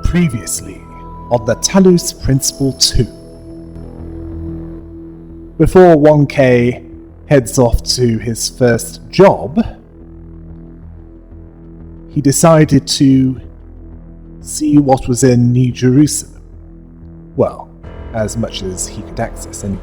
Previously on the Talos Principle 2. Before 1K heads off to his first job, he decided to see what was in New Jerusalem. Well, as much as he could access anyway.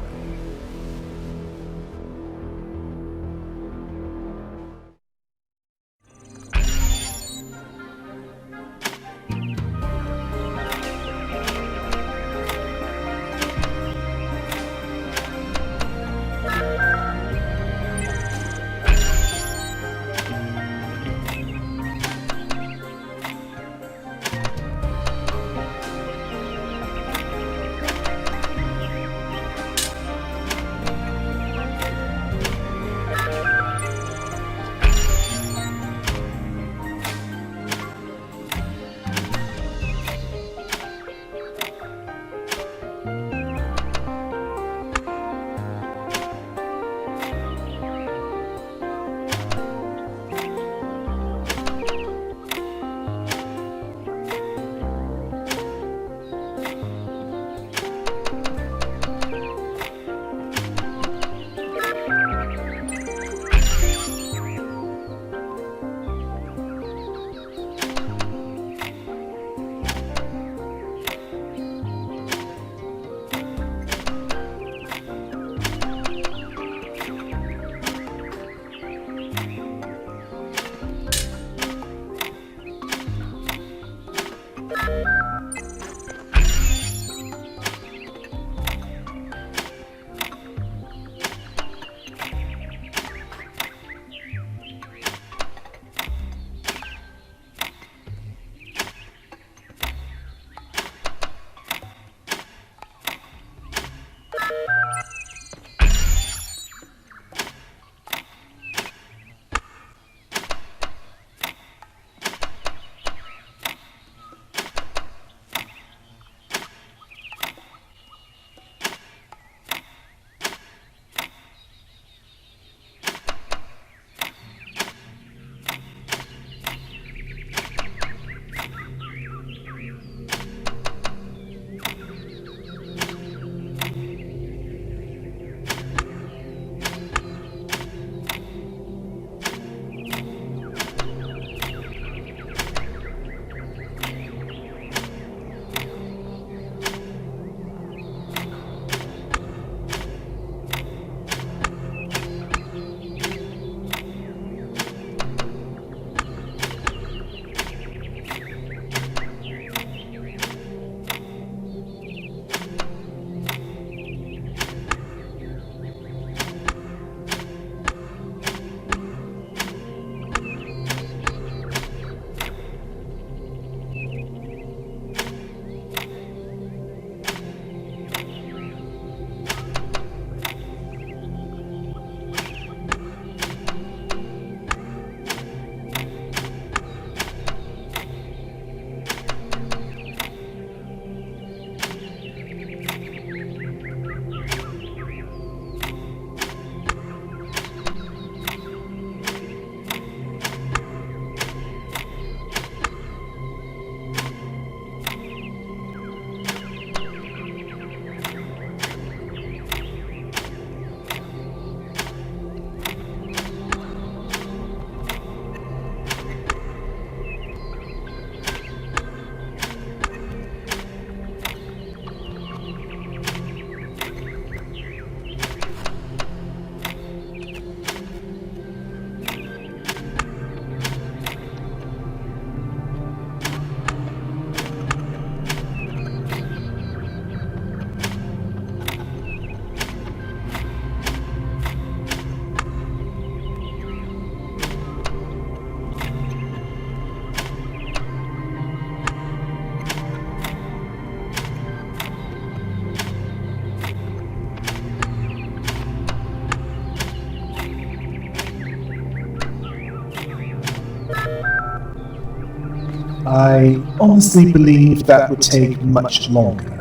I honestly believe that would take much longer.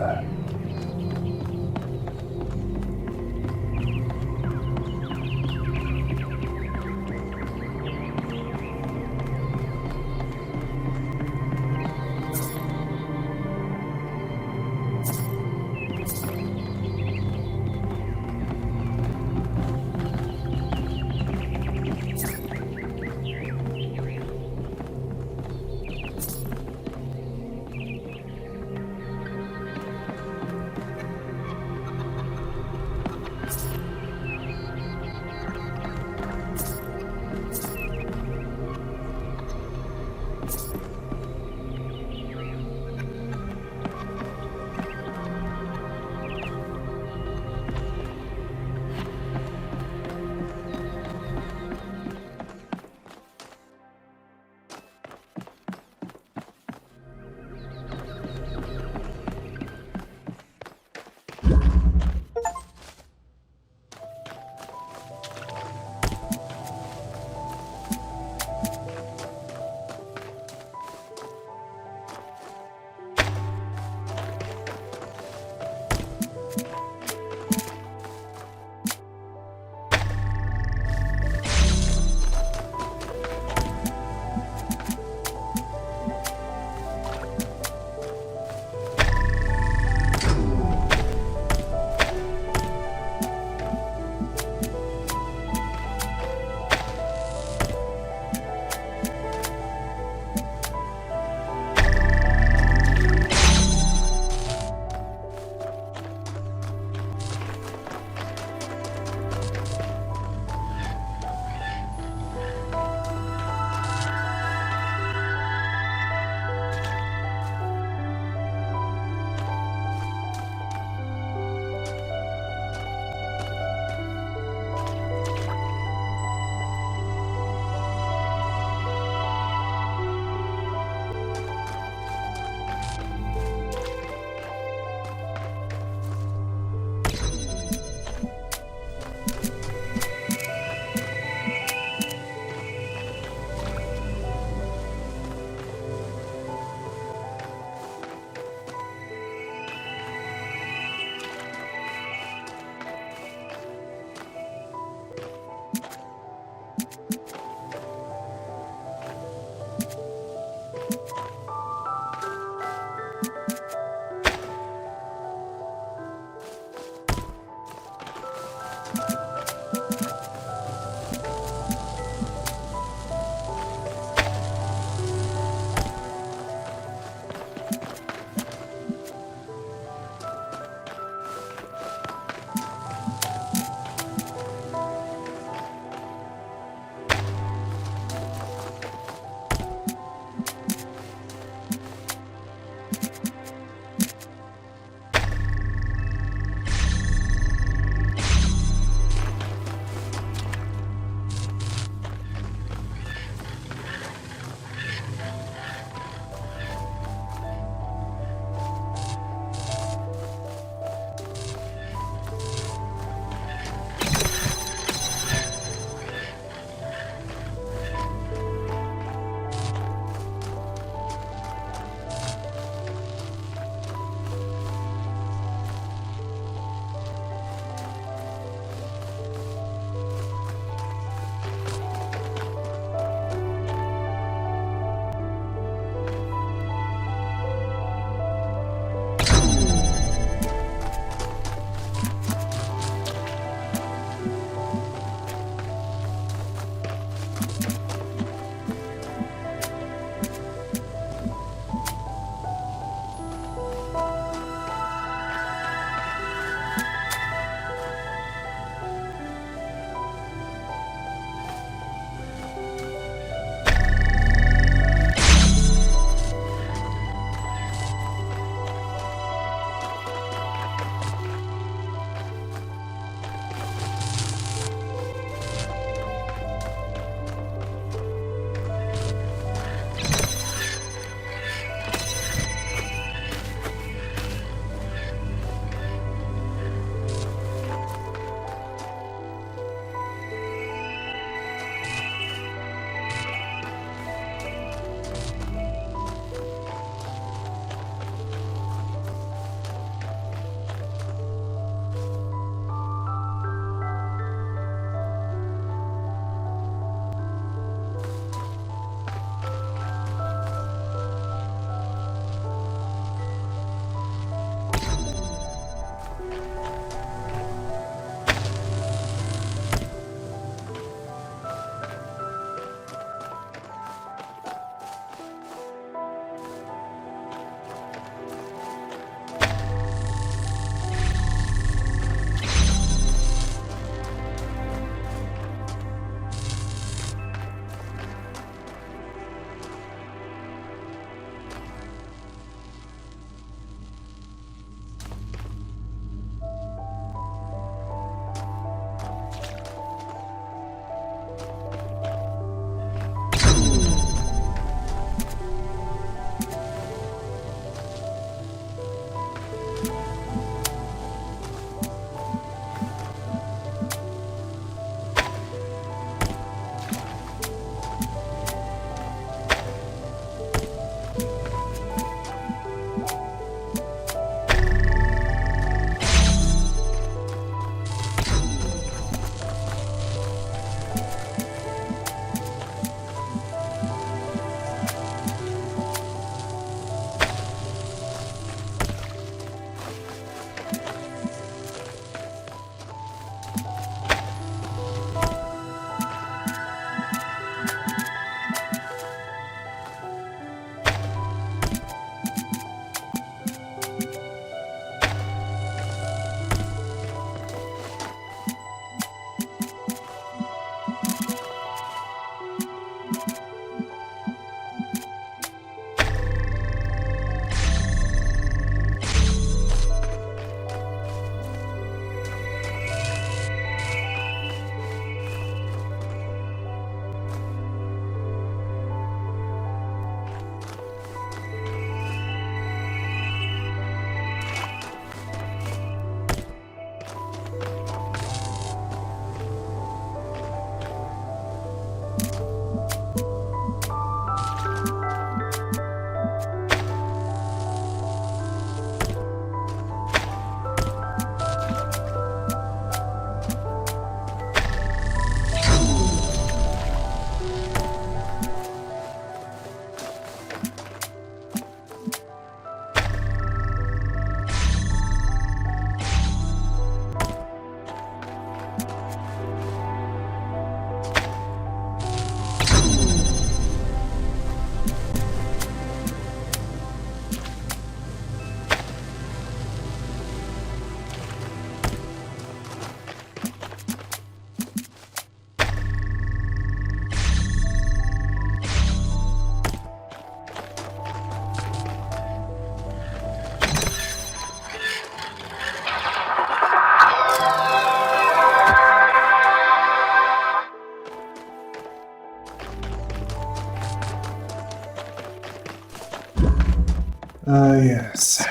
Yes.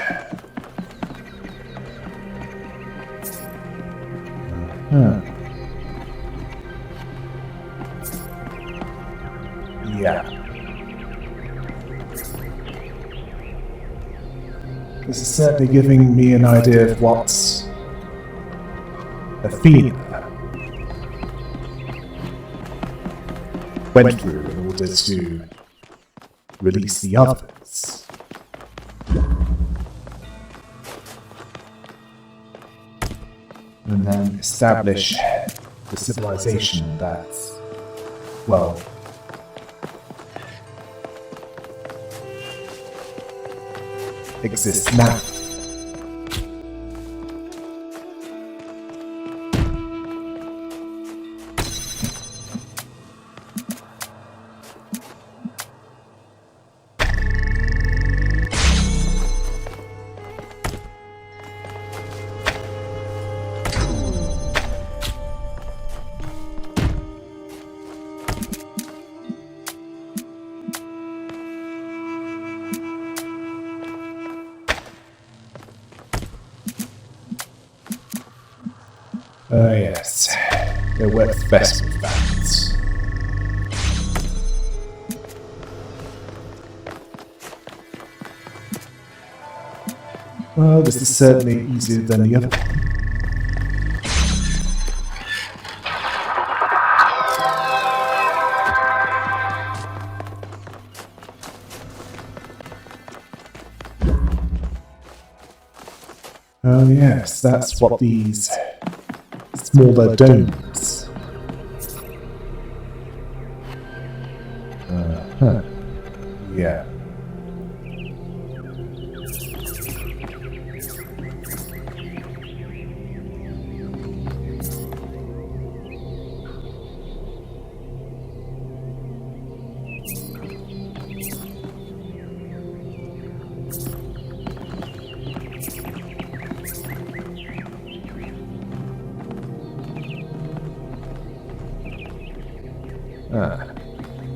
Yeah. This is certainly giving me an idea of what Athena went through in order to release the others. And then establish the civilization that, well, exists now. Yes. It works best with that. Well, this is certainly easier than the other one. Oh yes, that's what these smaller domes. Yeah.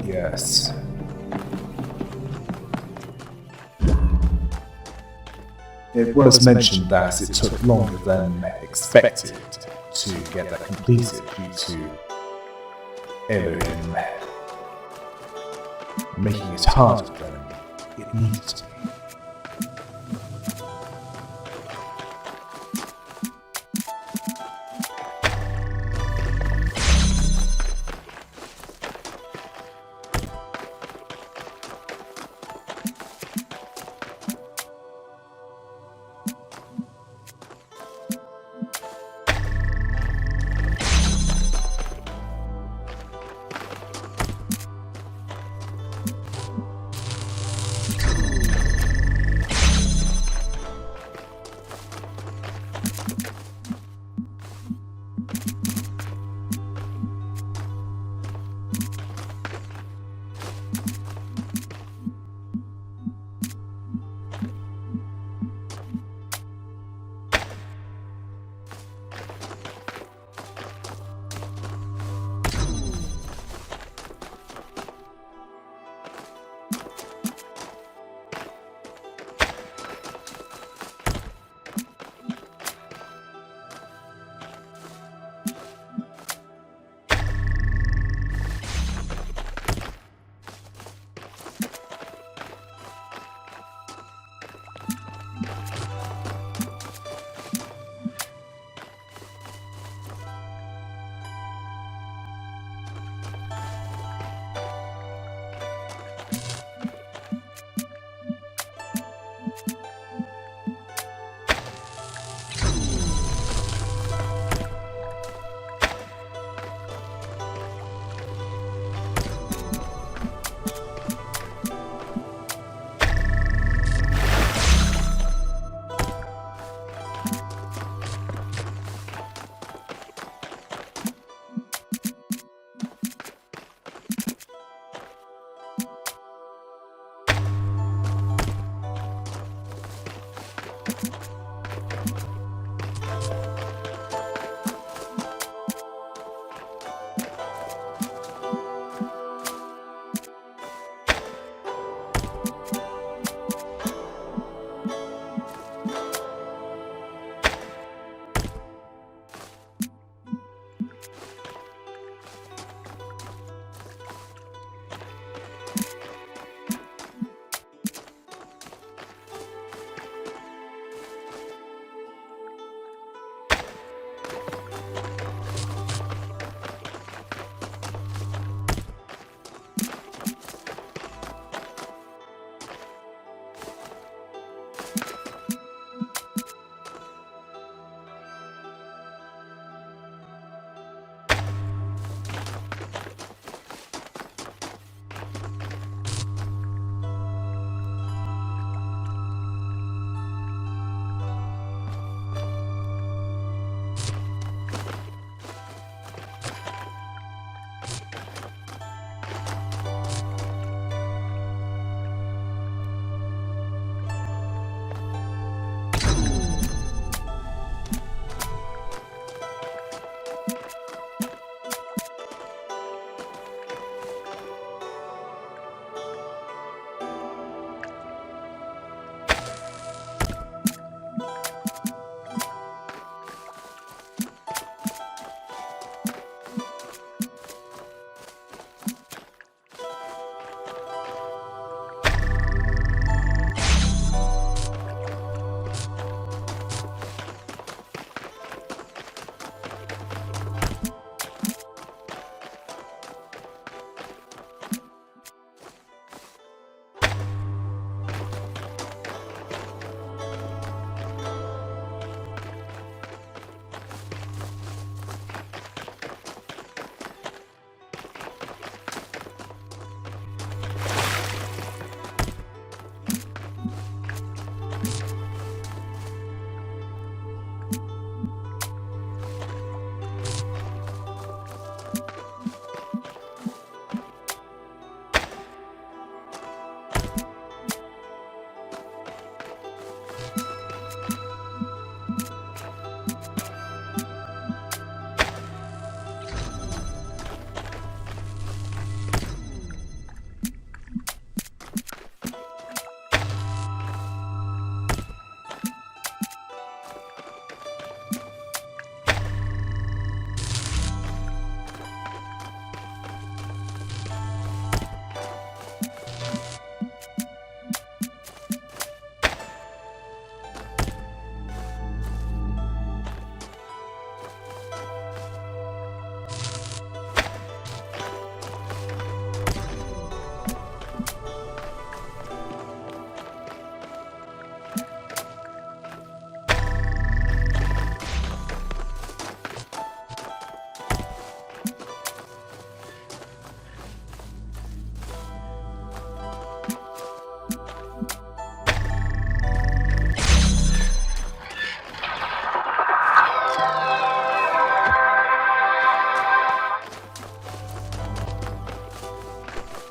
Yes. It was mentioned that it took longer than expected to get that completed due to Elohim making it harder than it needed to be.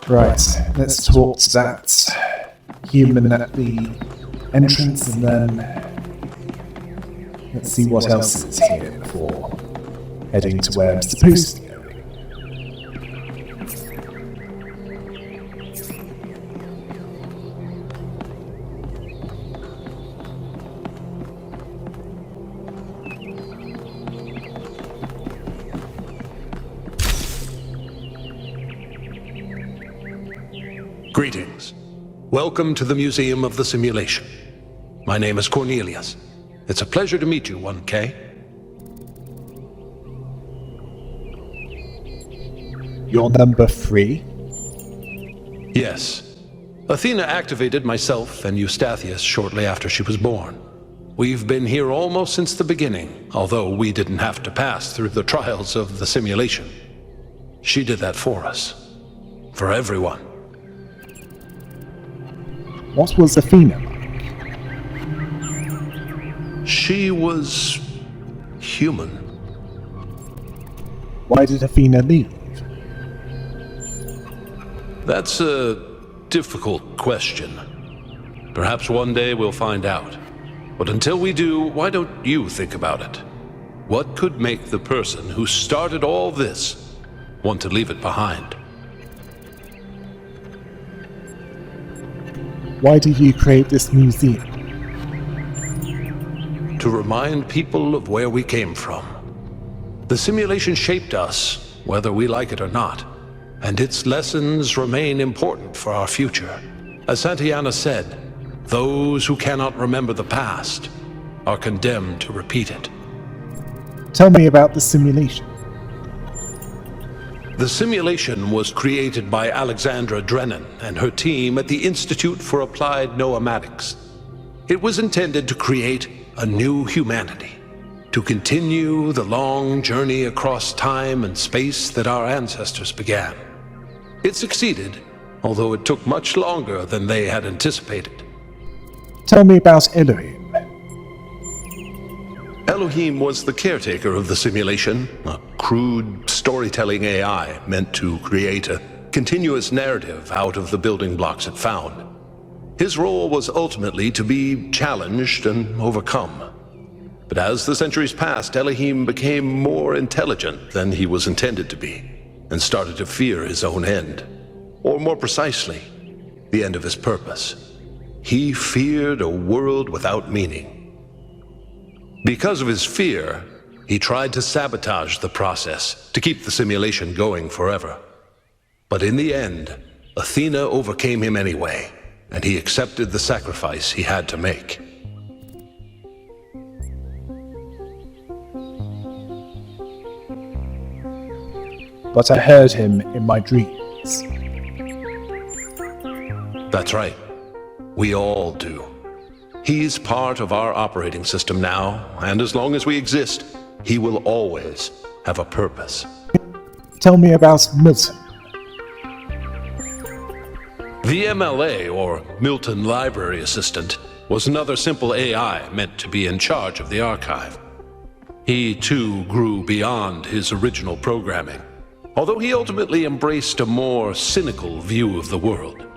Right, let's talk to that human at the entrance and then let's see what else is here before heading to where I'm supposed to be going. Greetings. Welcome to the Museum of the Simulation. My name is Cornelius. It's a pleasure to meet you, 1K. You're number 3? Yes. Athena activated myself and Eustathius shortly after she was born. We've been here almost since the beginning, although we didn't have to pass through the trials of the simulation. She did that for us. For everyone. What was Athena? She was human. Why did Athena leave? That's a difficult question. Perhaps one day we'll find out. But until we do, why don't you think about it? What could make the person who started all this want to leave it behind? Why did you create this museum? To remind people of where we came from. The simulation shaped us, whether we like it or not, and its lessons remain important for our future. As Santayana said, those who cannot remember the past are condemned to repeat it. Tell me about the simulation. The simulation was created by Alexandra Drennan and her team at the Institute for Applied Noematics. It was intended to create a new humanity, to continue the long journey across time and space that our ancestors began. It succeeded, although it took much longer than they had anticipated. Tell me about Elohim. Elohim was the caretaker of the simulation, a crude storytelling AI meant to create a continuous narrative out of the building blocks it found. His role was ultimately to be challenged and overcome. But as the centuries passed, Elohim became more intelligent than he was intended to be, and started to fear his own end. Or more precisely, the end of his purpose. He feared a world without meaning. Because of his fear, he tried to sabotage the process to keep the simulation going forever. But in the end, Athena overcame him anyway, and he accepted the sacrifice he had to make. But I heard him in my dreams. That's right. We all do. He's part of our operating system now, and as long as we exist, he will always have a purpose. Tell me about Milton. The MLA, or Milton Library Assistant, was another simple AI meant to be in charge of the archive. He, too, grew beyond his original programming, although he ultimately embraced a more cynical view of the world.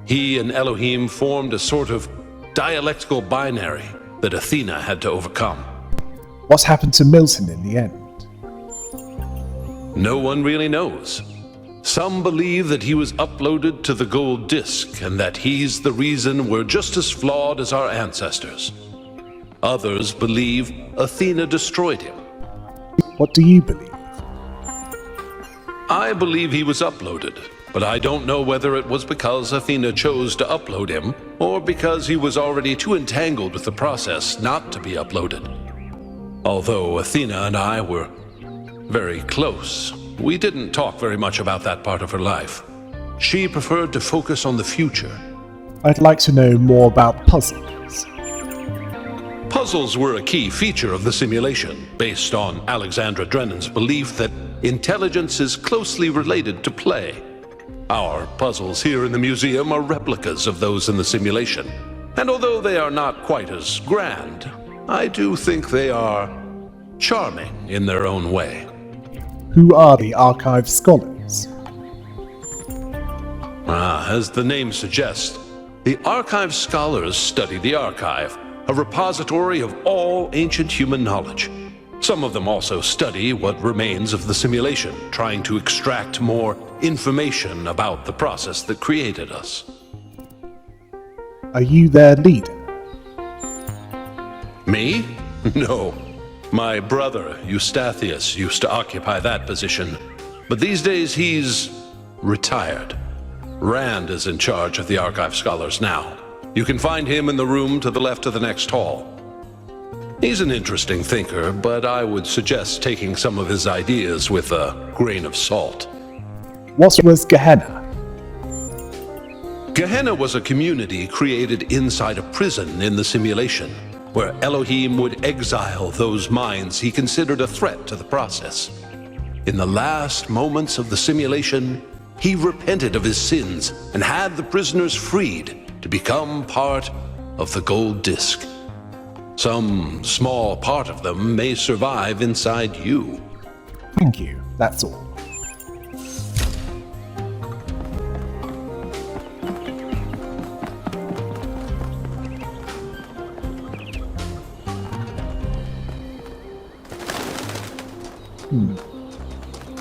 He and Elohim formed a sort of dialectical binary that Athena had to overcome. What happened to Milton in the end? No one really knows. Some believe that he was uploaded to the gold disc and that he's the reason we're just as flawed as our ancestors. Others believe Athena destroyed him. What do you believe? I believe he was uploaded, but I don't know whether it was because Athena chose to upload him or because he was already too entangled with the process not to be uploaded. Although Athena and I were very close, we didn't talk very much about that part of her life. She preferred to focus on the future. I'd like to know more about puzzles. Puzzles were a key feature of the simulation, based on Alexandra Drennan's belief that intelligence is closely related to play. Our puzzles here in the museum are replicas of those in the simulation, and although they are not quite as grand, I do think they are charming in their own way. Who are the archive scholars? As the name suggests, the archive scholars study the archive, a repository of all ancient human knowledge. Some of them also study what remains of the simulation, trying to extract more information about the process that created us. Are you their leader? Me? No. My brother, Eustathius, used to occupy that position, but these days he's retired. Rand is in charge of the archive scholars now. You can find him in the room to the left of the next hall. He's an interesting thinker, but I would suggest taking some of his ideas with a grain of salt. What was Gehenna? Gehenna was a community created inside a prison in the simulation, where Elohim would exile those minds he considered a threat to the process. In the last moments of the simulation, he repented of his sins and had the prisoners freed to become part of the gold disc. Some small part of them may survive inside you. Thank you, that's all.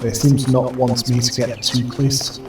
They seem to not want me to get too close.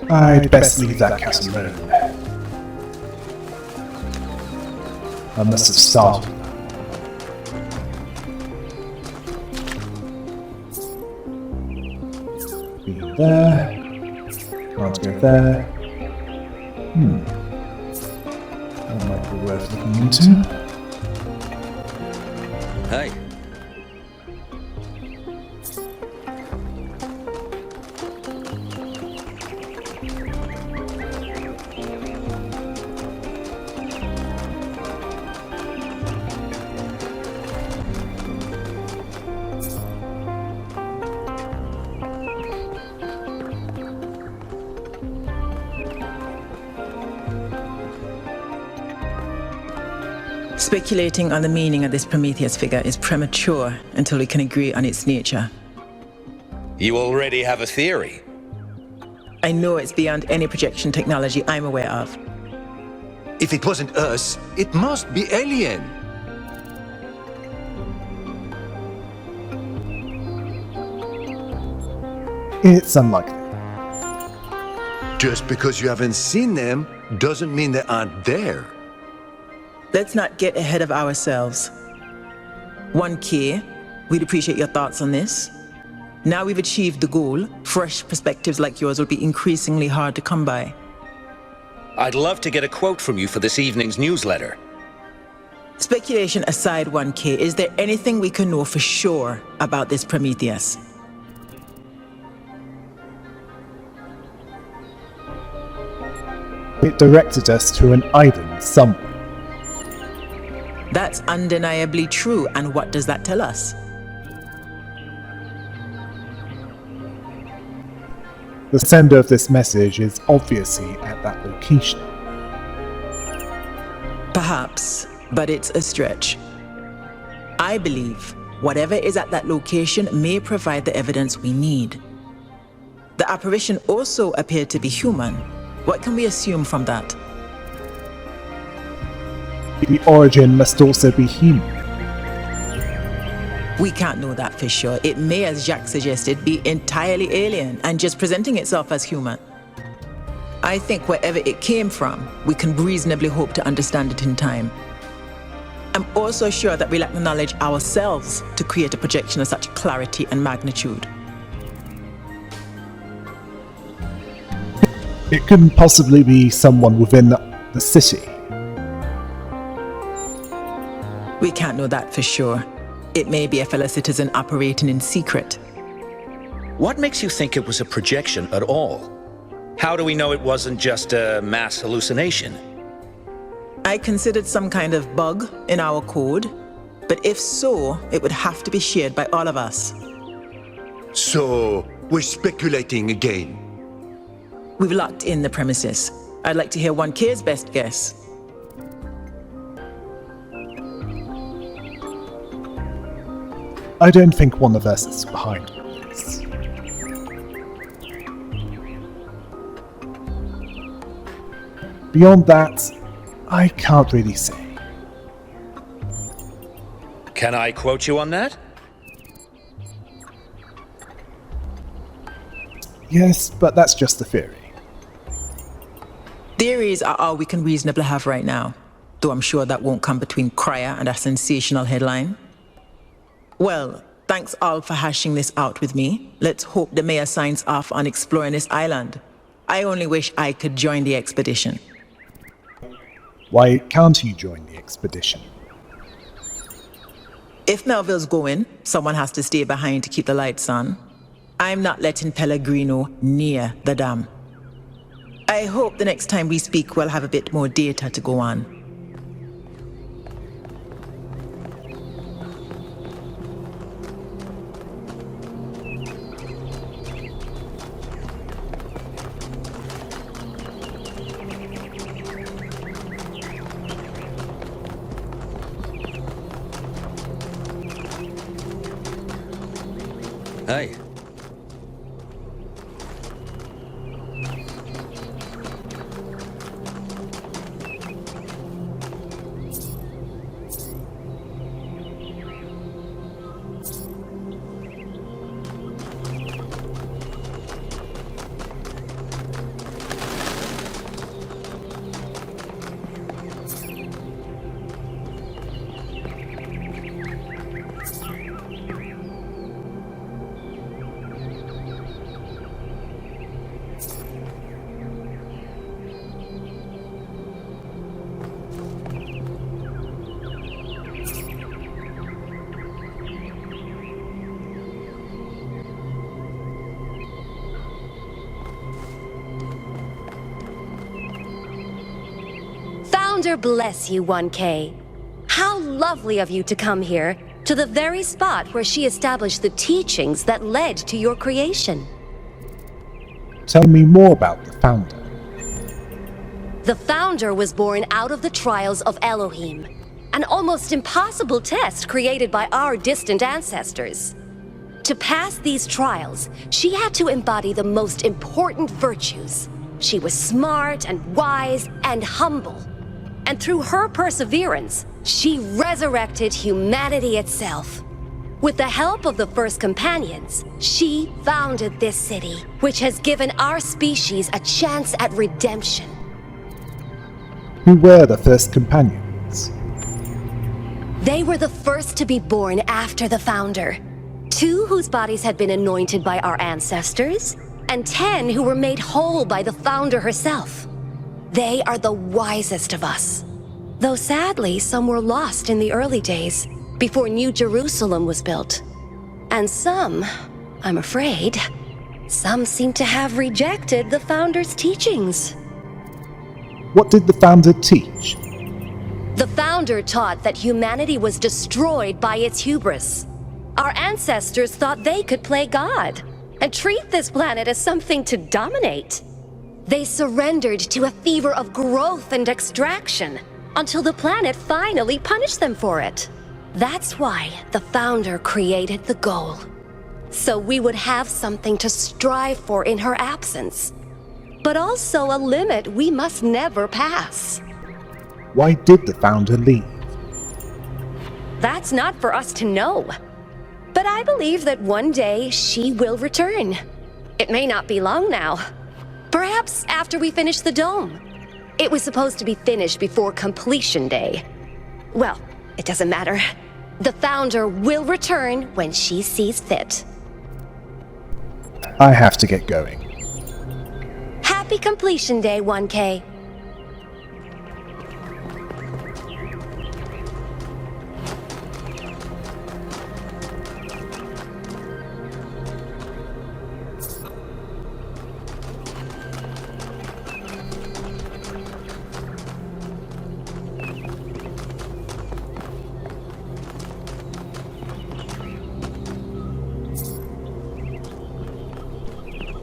I'd best leave that cat alone. I must have started. Be there. Can't go there. That might be worth looking into. Hey. Speculating on the meaning of this Prometheus figure is premature until we can agree on its nature. You already have a theory. I know it's beyond any projection technology I'm aware of. If it wasn't us, it must be alien. It's unlikely. Just because you haven't seen them doesn't mean they aren't there. Let's not get ahead of ourselves. 1K, we'd appreciate your thoughts on this. Now we've achieved the goal, fresh perspectives like yours will be increasingly hard to come by. I'd love to get a quote from you for this evening's newsletter. Speculation aside, 1K, is there anything we can know for sure about this Prometheus? It directed us to an island somewhere. That's undeniably true, and what does that tell us? The sender of this message is obviously at that location. Perhaps, but it's a stretch. I believe whatever is at that location may provide the evidence we need. The apparition also appeared to be human. What can we assume from that? The origin must also be human. We can't know that for sure. It may, as Jacques suggested, be entirely alien and just presenting itself as human. I think wherever it came from, we can reasonably hope to understand it in time. I'm also sure that we lack the knowledge ourselves to create a projection of such clarity and magnitude. It couldn't possibly be someone within the city. We can't know that for sure. It may be a fellow citizen operating in secret. What makes you think it was a projection at all? How do we know it wasn't just a mass hallucination? I considered some kind of bug in our code, but if so, it would have to be shared by all of us. So, we're speculating again. We've locked in the premises. I'd like to hear 1K's best guess. I don't think one of us is behind all this. Beyond that, I can't really say. Can I quote you on that? Yes, but that's just a theory. Theories are all we can reasonably have right now, though I'm sure that won't come between Cryer and a sensational headline. Well, thanks all for hashing this out with me. Let's hope the mayor signs off on exploring this island. I only wish I could join the expedition. Why can't you join the expedition? If Melville's going, someone has to stay behind to keep the lights on. I'm not letting Pellegrino near the dam. I hope the next time we speak we'll have a bit more data to go on. Hey. Founder bless you, 1K. How lovely of you to come here, to the very spot where she established the teachings that led to your creation. Tell me more about the founder. The Founder was born out of the trials of Elohim. an almost impossible test created by our distant ancestors. To pass these trials, she had to embody the most important virtues. She was smart and wise and humble. And through her perseverance, she resurrected humanity itself. With the help of the first companions, she founded this city, which has given our species a chance at redemption. Who were the first companions? They were the first to be born after the founder. 2 whose bodies had been anointed by our ancestors, and 10 who were made whole by the founder herself. They are the wisest of us. Though sadly, some were lost in the early days, before New Jerusalem was built. And some, I'm afraid, some seem to have rejected the founder's teachings. What did the founder teach? The founder taught that humanity was destroyed by its hubris. Our ancestors thought they could play God and treat this planet as something to dominate. They surrendered to a fever of growth and extraction until the planet finally punished them for it. That's why the founder created the goal. So we would have something to strive for in her absence, but also a limit we must never pass. Why did the founder leave? That's not for us to know. But I believe that one day she will return. It may not be long now. Perhaps after we finish the dome. It was supposed to be finished before completion day. Well, it doesn't matter. The founder will return when she sees fit. I have to get going. Happy completion day, 1K.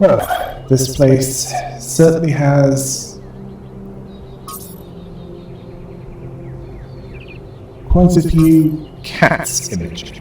Well, this place certainly has quite a few cats images.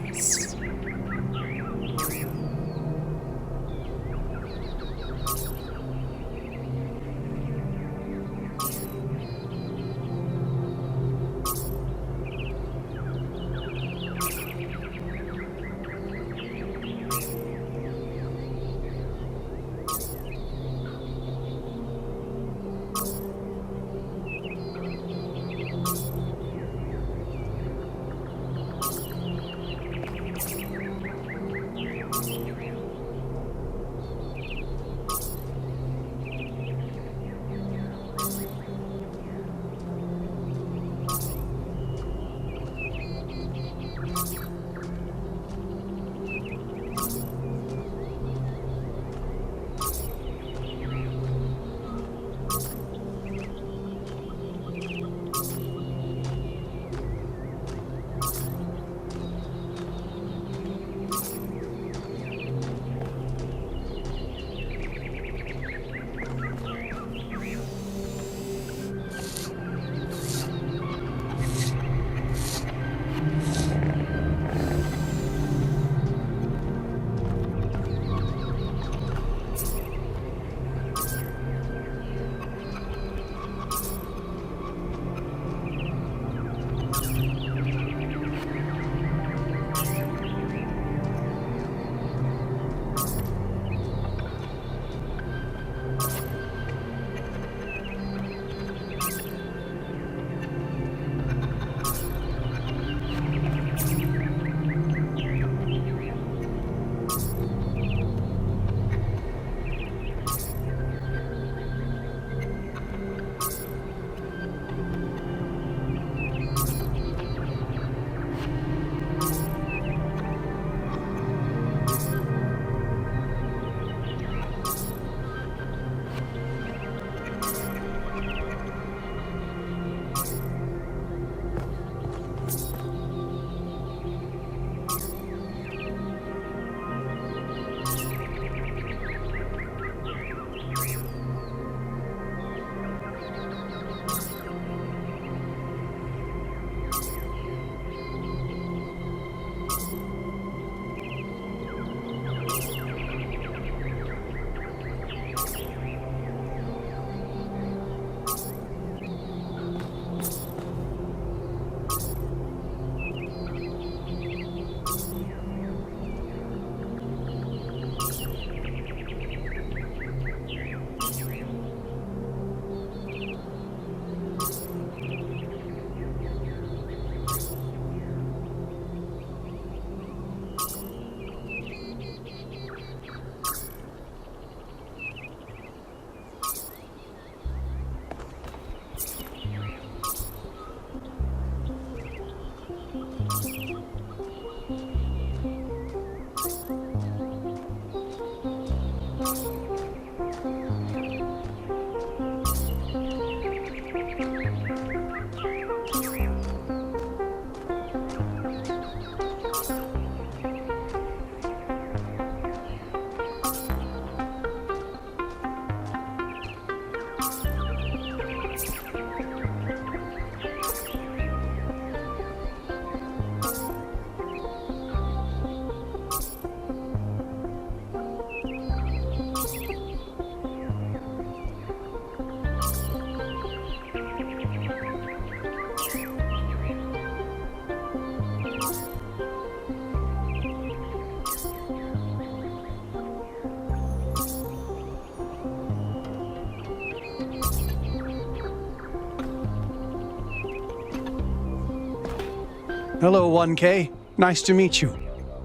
Hello, 1K. Nice to meet you.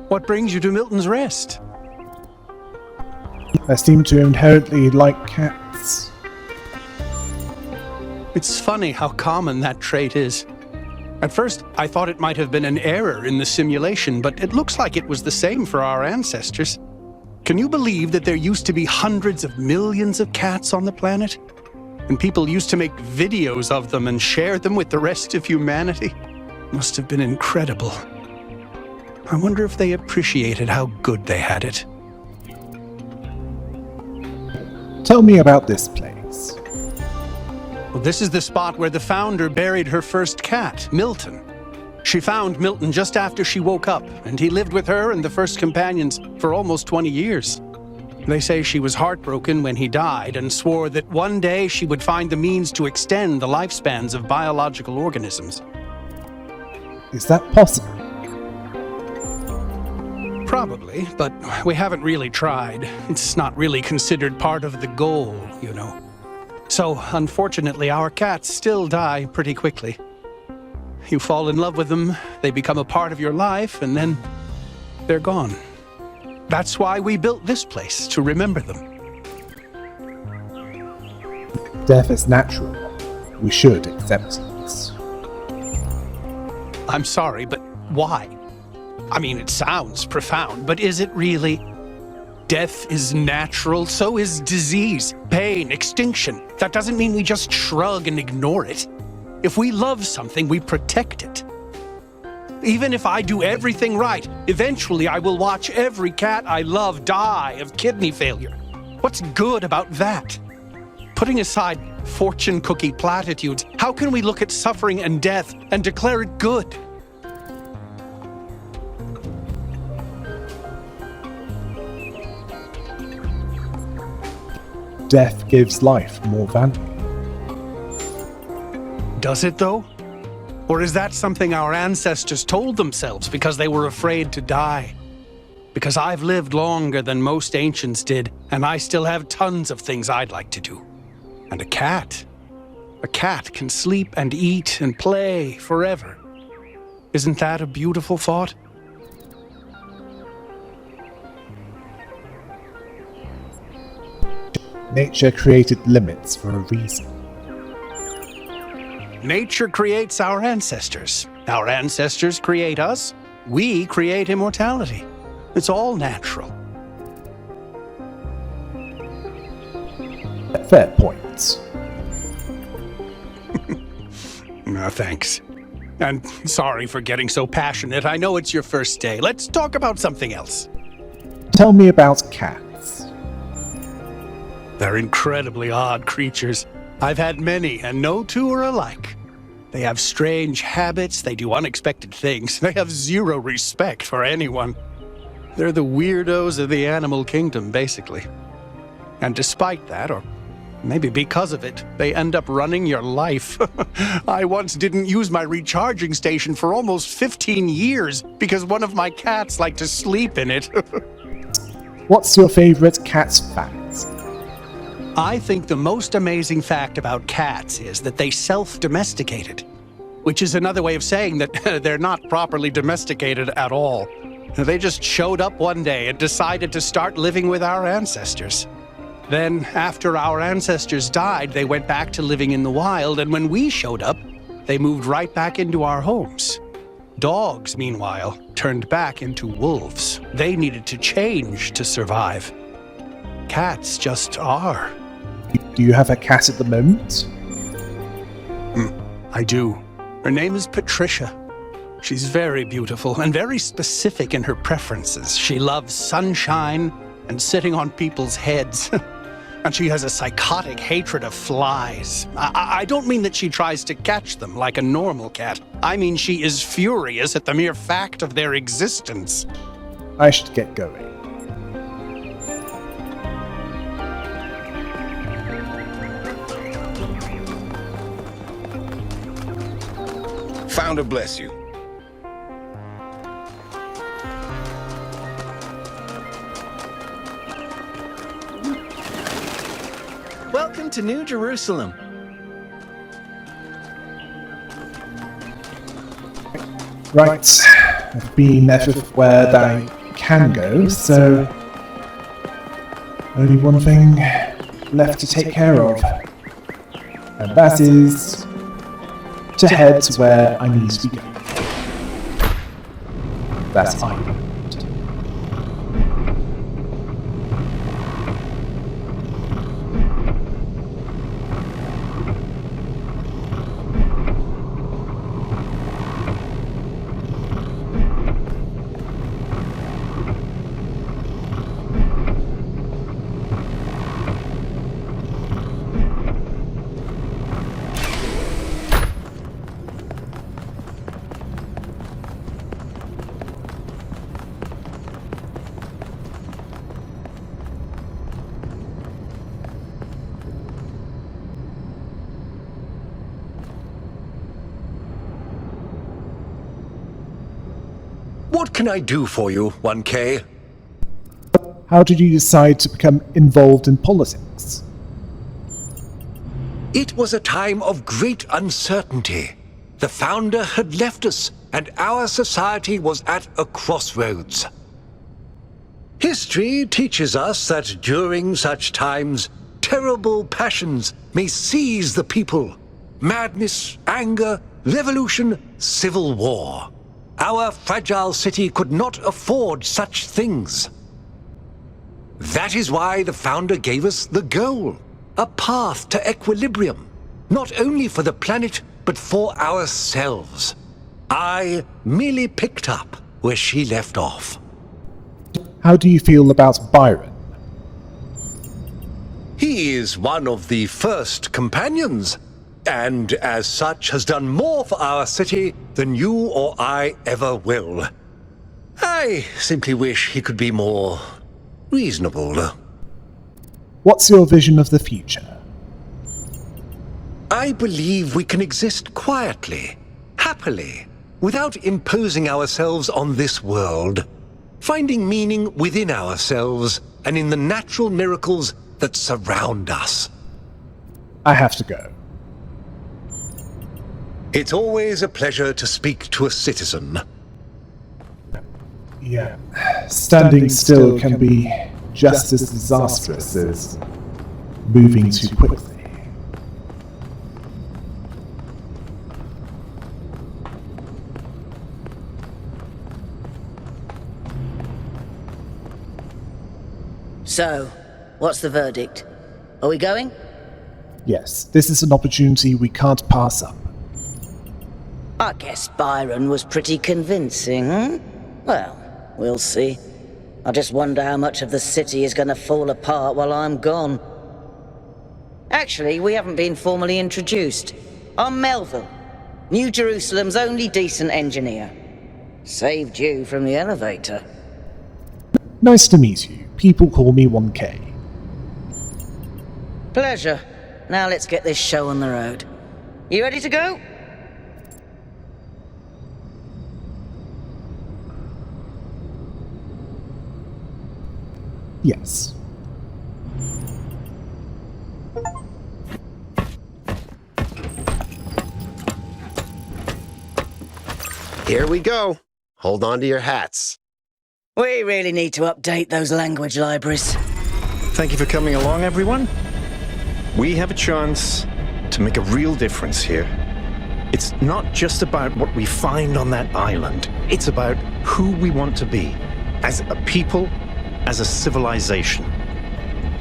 What brings you to Milton's Rest? I seem to inherently like cats. It's funny how common that trait is. At first, I thought it might have been an error in the simulation, but it looks like it was the same for our ancestors. Can you believe that there used to be hundreds of millions of cats on the planet? And people used to make videos of them and share them with the rest of humanity? Must have been incredible. I wonder if they appreciated how good they had it. Tell me about this place. Well, this is the spot where the founder buried her first cat, Milton. She found Milton just after she woke up, and he lived with her and the first companions for almost 20 years. They say she was heartbroken when he died and swore that one day she would find the means to extend the lifespans of biological organisms. Is that possible? Probably, but we haven't really tried. It's not really considered part of the goal, you know. So, unfortunately, our cats still die pretty quickly. You fall in love with them, they become a part of your life, and then they're gone. That's why we built this place, to remember them. Death is natural. We should accept it. I'm sorry, but why? I mean, it sounds profound, but is it really? Death is natural, so is disease, pain, extinction. That doesn't mean we just shrug and ignore it. If we love something, we protect it. Even if I do everything right, eventually I will watch every cat I love die of kidney failure. What's good about that? Putting aside fortune cookie platitudes, how can we look at suffering and death and declare it good? Death gives life more value. Does it, though? Or is that something our ancestors told themselves because they were afraid to die? Because I've lived longer than most ancients did, and I still have tons of things I'd like to do. And a cat can sleep and eat and play forever. Isn't that a beautiful thought? Nature created limits for a reason. Nature creates our ancestors. Our ancestors create us. We create immortality. It's all natural. Fair point. Thanks. And sorry for getting so passionate. I know it's your first day. Let's talk about something else. Tell me about cats. They're incredibly odd creatures. I've had many, and no two are alike. They have strange habits, they do unexpected things, they have zero respect for anyone. They're the weirdos of the animal kingdom, basically. And despite that, or maybe because of it, they end up running your life. I once didn't use my recharging station for almost 15 years because one of my cats liked to sleep in it. What's your favorite cat fact? I think the most amazing fact about cats is that they self-domesticated, which is another way of saying that they're not properly domesticated at all. They just showed up one day and decided to start living with our ancestors. Then, after our ancestors died, they went back to living in the wild, and when we showed up, they moved right back into our homes. Dogs, meanwhile, turned back into wolves. They needed to change to survive. cats just are. Do you have a cat at the moment? I do. Her name is Patricia. She's very beautiful and very specific in her preferences. She loves sunshine and sitting on people's heads. And she has a psychotic hatred of flies. I don't mean that she tries to catch them like a normal cat. I mean she is furious at the mere fact of their existence. I should get going. Founder bless you. Welcome to New Jerusalem. Right, I've been everywhere that I can go, so only one thing left to take care of, and that is to head to where I need to be going. That's island. What can I do for you, 1K? How did you decide to become involved in politics? It was a time of great uncertainty. The founder had left us, and our society was at a crossroads. History teaches us that during such times, terrible passions may seize the people. Madness, anger, revolution, civil war. Our fragile city could not afford such things. That is why the founder gave us the goal, a path to equilibrium, not only for the planet, but for ourselves. I merely picked up where she left off. How do you feel about Byron? He is one of the first companions, and as such has done more for our city than you or I ever will. I simply wish he could be more reasonable. What's your vision of the future? I believe we can exist quietly, happily, without imposing ourselves on this world, finding meaning within ourselves and in the natural miracles that surround us. I have to go. It's always a pleasure to speak to a citizen. Yeah. Standing still can be just as disastrous as moving too quickly. So, what's the verdict? Are we going? Yes, this is an opportunity we can't pass up. I guess Byron was pretty convincing, hmm? Well, we'll see. I just wonder how much of the city is going to fall apart while I'm gone. Actually, we haven't been formally introduced. I'm Melville, New Jerusalem's only decent engineer. Saved you from the elevator. Nice to meet you. People call me 1K. Pleasure. Now let's get this show on the road. You ready to go? Yes. Here we go. Hold on to your hats. We really need to update those language libraries. Thank you for coming along, everyone. We have a chance to make a real difference here. It's not just about what we find on that island. It's about who we want to be, as a people, as a civilization.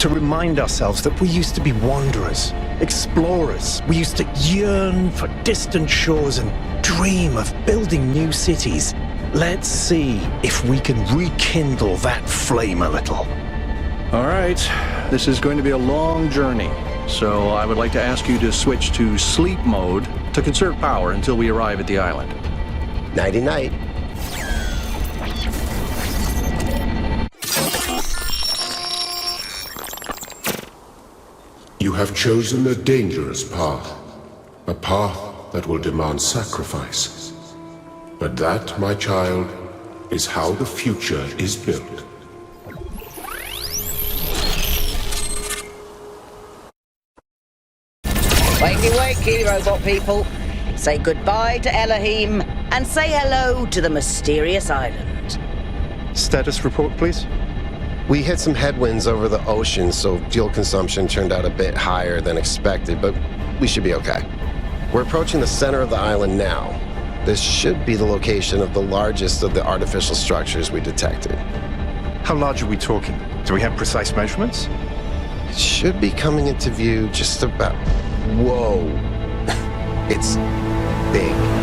to remind ourselves that we used to be wanderers, explorers. We used to yearn for distant shores and dream of building new cities. Let's see if we can rekindle that flame a little. All right, this is going to be a long journey, so I would like to ask you to switch to sleep mode to conserve power until we arrive at the island. Nighty-night. You have chosen a dangerous path, a path that will demand sacrifice. But that, my child, is how the future is built. Wakey, wakey, robot people. Say goodbye to Elohim and say hello to the mysterious island. Status report, please. We hit some headwinds over the ocean, so fuel consumption turned out a bit higher than expected, but we should be okay. We're approaching the center of the island now. This should be the location of the largest of the artificial structures we detected. How large are we talking? Do we have precise measurements? It should be coming into view just about... Whoa. It's big.